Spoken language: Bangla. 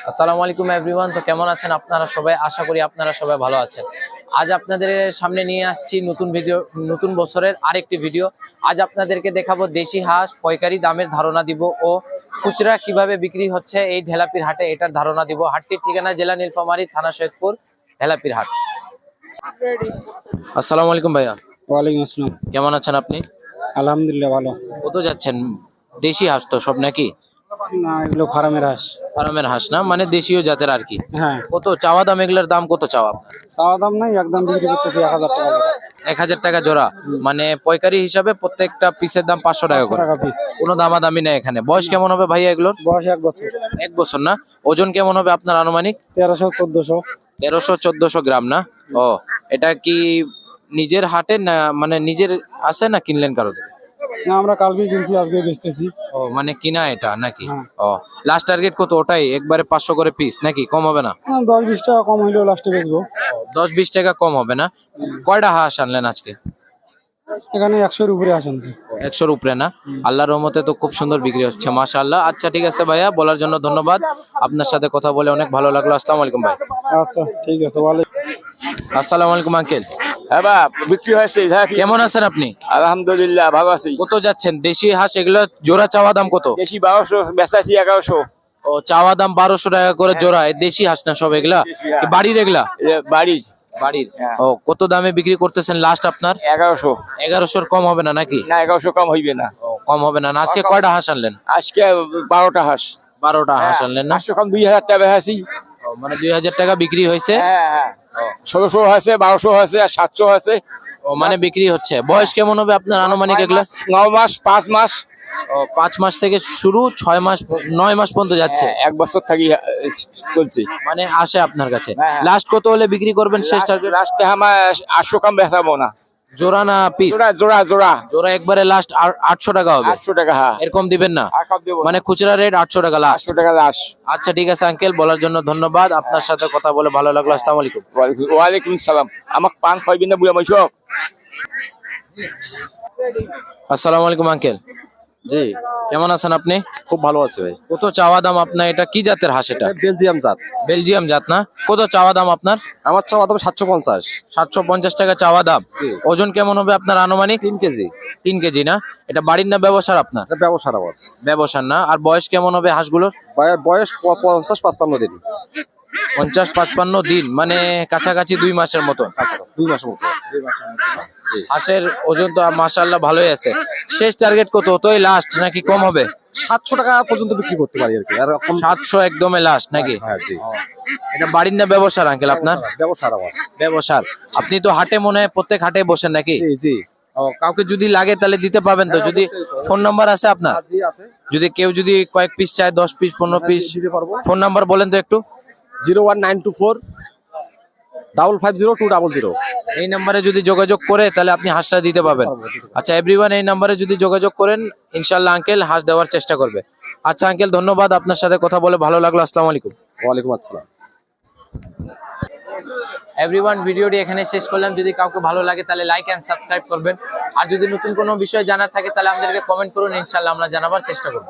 আসসালামু আলাইকুম এভরিওয়ান। তো কেমন আছেন আপনারা সবাই? আশা করি আপনারা সবাই ভালো আছেন। আজ আপনাদের সামনে নিয়ে আসছি নতুন বছরের আরেকটি ভিডিও। আজ আপনাদেরকে দেখাবো দেশি হাঁস পাইকারি দামের ধারণা দিব ও খুচরা কিভাবে বিক্রি হচ্ছে এই ঢেলাপির হাটে, এটার ধারণা দিব। হাটটির ঠিকানা জেলা নীলফামারী, থানা সৈয়দপুর, ঢেলাপির হাট। আসসালামু আলাইকুম ভাইয়া। ওয়ালাইকুম আসসালাম। কেমন আছেন আপনি? আলহামদুলিল্লাহ ভালো। কত যাচ্ছেন? দেশি হাঁস তো সব নাকি? না, এগুলো ফার্মের হাঁস। ফার্মের হাঁস না, মানে দেশীয় জাতের আর কি। হ্যাঁ। কত চাওয়া দাম? এগুলোর দাম কত চাওয়া আপনার? চাওয়া দাম নাই, একদম বিক্রি করতেছি 1000 টাকা জোড়া। 1000 টাকা জোড়া, মানে পাইকারি হিসাবে প্রত্যেকটা পিসের দাম 500 টাকা করে। পিস। কোনো দামাদামি নেই এখানে। বয়স কেমন হবে ভাইয়া এগুলোর? বয়স 1 বছর। 1 বছর না? ওজন কেমন হবে আপনার আনুমানিক? 1300-1400। 1300-1400 গ্রাম না? ও, এটা কি নিজের হাটে না, মানে নিজের আছে না কিনলেন কারো থেকে? না, আমরা কালকে কিনছি, আজকে বেচতেছি। ও, মানে কিনা এটা নাকি? হ্যাঁ। ও, লাস্ট টার্গেট কত? ওটাই একবারে 500 করে পিস নাকি? কম হবে না? 10-20 টাকা কম হইলেও লাস্টে বেচবো। 10-20 টাকা কম হবে না? কয়টা হাঁস আনলেন আজকে? এখানে 100-এর উপরে আসেনছে। 100-র উপরে না? আল্লাহর রহমতে তো খুব সুন্দর বিক্রি হচ্ছে, মাশাআল্লাহ। আচ্ছা ঠিক আছে ভাইয়া, বলার জন্য ধন্যবাদ। আপনার সাথে কথা বলে অনেক ভালো লাগলো। আসসালামু আলাইকুম ভাই। আচ্ছা ঠিক আছে। আসসালামু আলাইকুম আঙ্কেল। হ্যাঁ বা বিক্রি হয়েছে। কেমন আছেন আপনি? আলহামদুলিল্লাহ ভালো আছি। কত যাচ্ছেন দেশি হাঁস এগুলো? জোড়া চাওয়া দাম কত? দেশি 1200, বেচাছি 1100। ও, চাওয়া দাম 1200 টাকা করে জোড়া। এই দেশি হাঁস না সব এগুলা? কি বাড়ির এগুলা? বাড়ি বাড়ির। ও, কত দামে বিক্রি করতেছেন লাস্ট আপনার? 1100। 1100-র কম হবে না নাকি? না, 1100 কম হইবে না। কম হবে না। আজকে কয়টা হাঁস আনলেন? আজকে 12টা হাঁস। 12টা হাঁস আনলেন না? 500 কম 2000 টাকা বেচাছি। মানে 2000 টাকা বিক্রি হয়েছে। হ্যাঁ হ্যাঁ। 1600 হয়েছে, 1200 হয়েছে, আর 700 হয়েছে। ও, মানে বিক্রি হচ্ছে। বয়স কেমন হবে আপনার আনুমানিক এগুলা? 9 মাস, 5 মাস। ও, 5 মাস থেকে শুরু, 6 মাস, 9 মাস পর্যন্ত যাচ্ছে। 1 বছর থাকি চলছে। মানে আসে আপনার কাছে। হ্যাঁ। লাস্ট কত হলে বিক্রি করবেন শেষ টার্গেট? লাস্টে আমার 800 কম বেচাবো না। জোড়া না পিস? জোড়া জোড়া জোড়া। জোড়া একবারে লাস্ট 800 টাকা হবে। 800 টাকা। হ্যাঁ। এরকম দিবেন না? আর কম দেবো না। মানে খুচরা রেট 800 টাকা লাস্ট? 800 টাকা লাস্ট। আচ্ছা ঠিক আছে আঙ্কেল, বলার জন্য ধন্যবাদ। আপনার সাথে কথা বলে ভালো লাগলো। আসসালামু আলাইকুম। ওয়ালাইকুম সালাম। আমাকে পান খাইবেন না বুয়া মাইশো? আসসালামু আলাইকুম আঙ্কেল। জি, কেমন আছেন আপনি? খুব ভালো আছে ভাই। কত চাওয়া দাম আপনার? এটা কি জাতের হাঁস? এটা বেলজিয়াম জাত। বেলজিয়াম জাত না? কত চাওয়া দাম আপনার? আমার চাওয়া দাম 750। 750 টাকা চাওয়া দাম। জি। ওজন কেমন হবে আপনার আনুমানিক? 3 কেজি। 3 কেজি না? এটা বাড়ির না ব্যবসার আপনার? এটা ব্যবসার আবার। ব্যবসার না? আর বয়স কেমন হবে হাঁসগুলোর? বয়স 50-55 দিন। 50-55 দিন, মানে কাছাকাছি 2 মাসের মতো। 2 মাসের মতো। হাঁসের ওজন তো মাশাআল্লাহ ভালোই আছে। শেষ টার্গেট কত? তোই লাস্ট নাকি কম হবে? 700 টাকা পর্যন্ত বিক্রি করতে পারি আর কি। আর কম 700 একদমে লাস্ট নাকি? হ্যাঁ জি। এটা বাড়ির না ব্যবসার আঙ্কেল আপনার? ব্যবসার আবার। ব্যবসার। আপনি তো হাটে মনে হয় প্রত্যেক হাটে বসেন নাকি? জি জি। ও, কাউকে যদি লাগে তাহলে দিতে পাবেন তো? যদি ফোন নাম্বার আছে আপনার? জি আছে। যদি কেউ যদি কয়েক পিস চায়, 10 পিস 15 পিস, দিতে পারবো। ফোন নাম্বার বলেন তো একটু। 01924 55200। এই নাম্বারে যদি যোগাযোগ করে তাহলে আপনি হাঁসটা দিতে পাবেন। আচ্ছা এভরিওয়ান, এই নাম্বারে যদি যোগাযোগ করেন ইনশাআল্লাহ আঙ্কেল হাঁস দেওয়ার চেষ্টা করবে। আচ্ছা আঙ্কেল ধন্যবাদ, আপনার সাথে কথা বলে ভালো লাগলো। আসসালামু আলাইকুম। ওয়ালাইকুম আসসালাম। এভরিওয়ান, ভিডিওটি এখানে শেষ করলাম। যদি কাউকে ভালো লাগে তাহলে লাইক এন্ড সাবস্ক্রাইব করবেন। আর যদি নতুন কোনো বিষয় জানার থাকে তাহলে আমাদেরকে কমেন্ট করুন, ইনশাআল্লাহ আমরা জানাবার চেষ্টা করব।